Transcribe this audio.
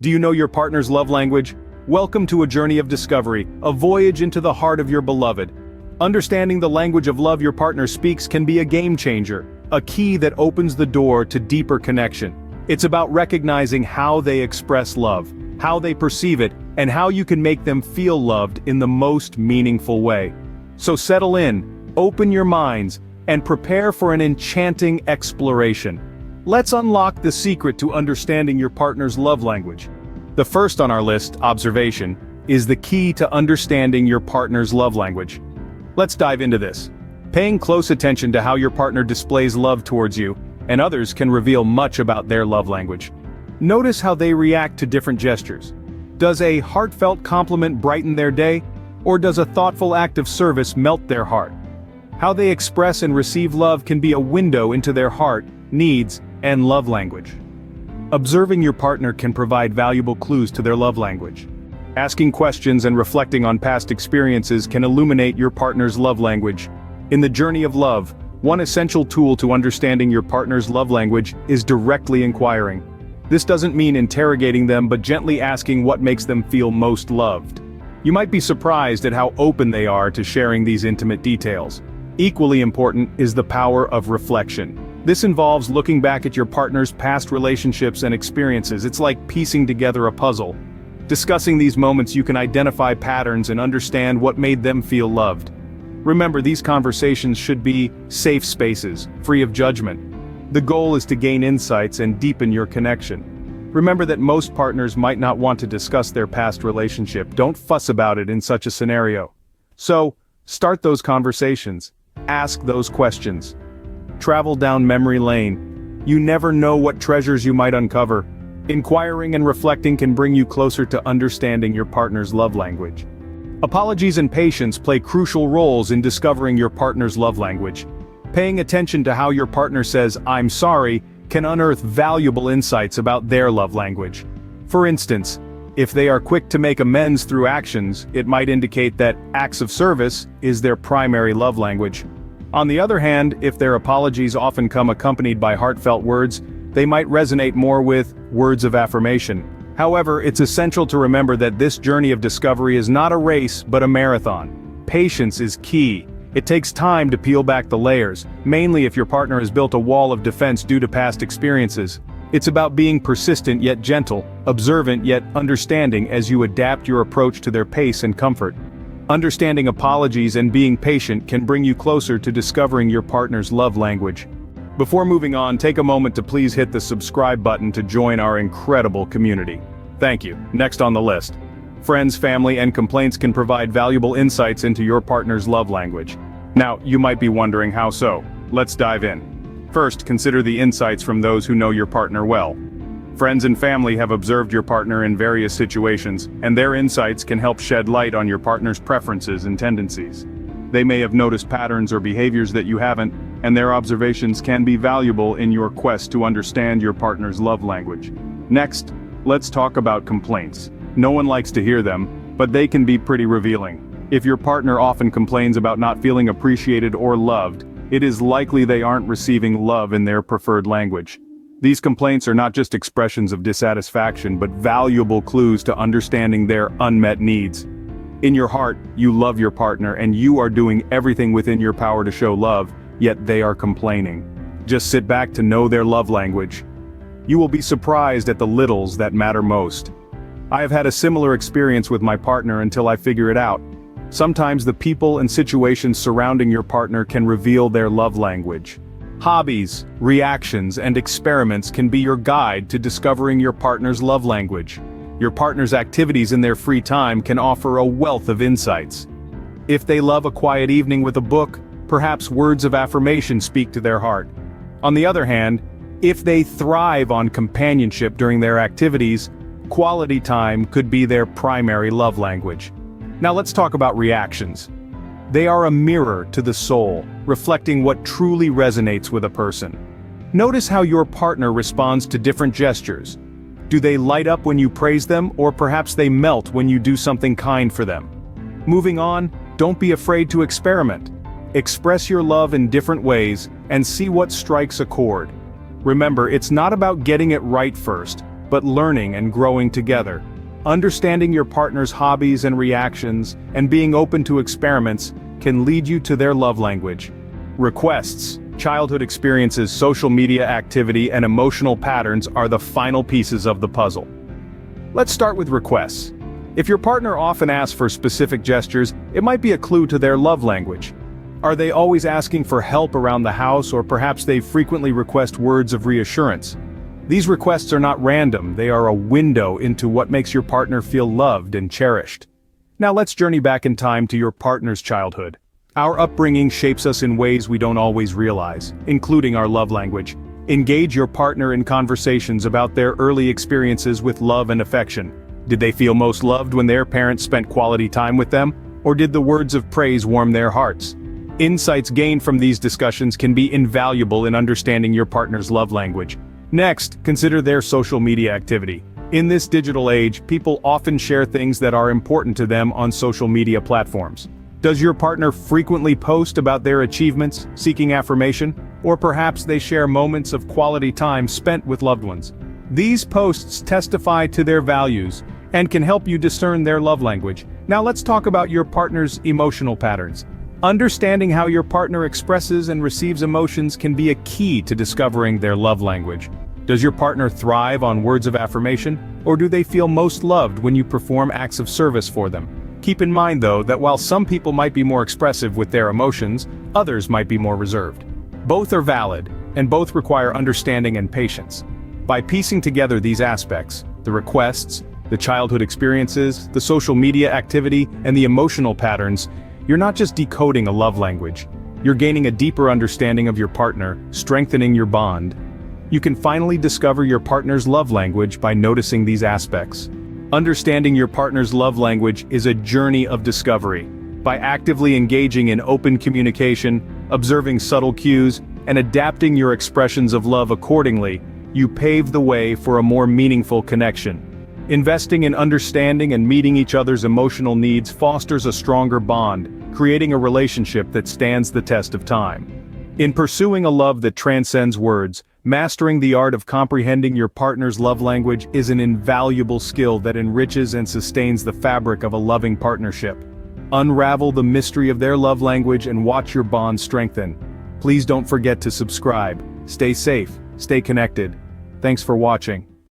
Do you know your partner's love language? Welcome to a journey of discovery, a voyage into the heart of your beloved. Understanding the language of love your partner speaks can be a game changer, a key that opens the door to deeper connection. It's about recognizing how they express love, how they perceive it, and how you can make them feel loved in the most meaningful way. So settle in, open your minds, and prepare for an enchanting exploration. Let's unlock the secret to understanding your partner's love language. The first on our list, observation, is the key to understanding your partner's love language. Let's dive into this. Paying close attention to how your partner displays love towards you and others can reveal much about their love language. Notice how they react to different gestures. Does a heartfelt compliment brighten their day, or does a thoughtful act of service melt their heart? How they express and receive love can be a window into their heart, needs, and love language. Observing your partner can provide valuable clues to their love language. Asking questions and reflecting on past experiences can illuminate your partner's love language. In the journey of love, one essential tool to understanding your partner's love language is directly inquiring. This doesn't mean interrogating them, but gently asking what makes them feel most loved. You might be surprised at how open they are to sharing these intimate details. Equally important is the power of reflection. This involves looking back at your partner's past relationships and experiences. It's like piecing together a puzzle. Discussing these moments, you can identify patterns and understand what made them feel loved. Remember, these conversations should be safe spaces, free of judgment. The goal is to gain insights and deepen your connection. Remember that most partners might not want to discuss their past relationship. Don't fuss about it in such a scenario. So, start those conversations. Ask those questions. Travel down memory lane. You never know what treasures you might uncover. Inquiring and reflecting can bring you closer to understanding your partner's love language. Apologies and patience play crucial roles in discovering your partner's love language. Paying attention to how your partner says, "I'm sorry," can unearth valuable insights about their love language. For instance, if they are quick to make amends through actions, it might indicate that acts of service is their primary love language. On the other hand, if their apologies often come accompanied by heartfelt words, they might resonate more with words of affirmation. However, it's essential to remember that this journey of discovery is not a race but a marathon. Patience is key. It takes time to peel back the layers, mainly if your partner has built a wall of defense due to past experiences. It's about being persistent yet gentle, observant yet understanding as you adapt your approach to their pace and comfort. Understanding apologies and being patient can bring you closer to discovering your partner's love language. Before moving on, take a moment to please hit the subscribe button to join our incredible community. Thank you. Next on the list. Friends, family, and complaints can provide valuable insights into your partner's love language. Now, you might be wondering how so. Let's dive in. First, consider the insights from those who know your partner well. Friends and family have observed your partner in various situations, and their insights can help shed light on your partner's preferences and tendencies. They may have noticed patterns or behaviors that you haven't, and their observations can be valuable in your quest to understand your partner's love language. Next, let's talk about complaints. No one likes to hear them, but they can be pretty revealing. If your partner often complains about not feeling appreciated or loved, it is likely they aren't receiving love in their preferred language. These complaints are not just expressions of dissatisfaction, but valuable clues to understanding their unmet needs. In your heart, you love your partner and you are doing everything within your power to show love, yet they are complaining. Just sit back to know their love language. You will be surprised at the littles that matter most. I have had a similar experience with my partner until I figure it out. Sometimes the people and situations surrounding your partner can reveal their love language. Hobbies, reactions, and experiments can be your guide to discovering your partner's love language. Your partner's activities in their free time can offer a wealth of insights. If they love a quiet evening with a book, perhaps words of affirmation speak to their heart. On the other hand, if they thrive on companionship during their activities, quality time could be their primary love language. Now let's talk about reactions. They are a mirror to the soul, reflecting what truly resonates with a person. Notice how your partner responds to different gestures. Do they light up when you praise them, or perhaps they melt when you do something kind for them? Moving on, don't be afraid to experiment. Express your love in different ways, and see what strikes a chord. Remember, it's not about getting it right first, but learning and growing together. Understanding your partner's hobbies and reactions, and being open to experiments, can lead you to their love language. Requests, childhood experiences, social media activity, and emotional patterns are the final pieces of the puzzle. Let's start with requests. If your partner often asks for specific gestures, it might be a clue to their love language. Are they always asking for help around the house, or perhaps they frequently request words of reassurance? These requests are not random, they are a window into what makes your partner feel loved and cherished. Now let's journey back in time to your partner's childhood. Our upbringing shapes us in ways we don't always realize, including our love language. Engage your partner in conversations about their early experiences with love and affection. Did they feel most loved when their parents spent quality time with them, or did the words of praise warm their hearts? Insights gained from these discussions can be invaluable in understanding your partner's love language. Next, consider their social media activity. In this digital age, people often share things that are important to them on social media platforms. Does your partner frequently post about their achievements, seeking affirmation, or perhaps they share moments of quality time spent with loved ones? These posts testify to their values and can help you discern their love language. Now let's talk about your partner's emotional patterns. Understanding how your partner expresses and receives emotions can be a key to discovering their love language. Does your partner thrive on words of affirmation, or do they feel most loved when you perform acts of service for them? Keep in mind though that while some people might be more expressive with their emotions, others might be more reserved. Both are valid, and both require understanding and patience. By piecing together these aspects, the requests, the childhood experiences, the social media activity, and the emotional patterns, you're not just decoding a love language. You're gaining a deeper understanding of your partner, strengthening your bond. You can finally discover your partner's love language by noticing these aspects. Understanding your partner's love language is a journey of discovery. By actively engaging in open communication, observing subtle cues, and adapting your expressions of love accordingly, you pave the way for a more meaningful connection. Investing in understanding and meeting each other's emotional needs fosters a stronger bond, creating a relationship that stands the test of time. In pursuing a love that transcends words, mastering the art of comprehending your partner's love language is an invaluable skill that enriches and sustains the fabric of a loving partnership. Unravel the mystery of their love language and watch your bond strengthen. Please don't forget to subscribe. Stay safe, stay connected. Thanks for watching.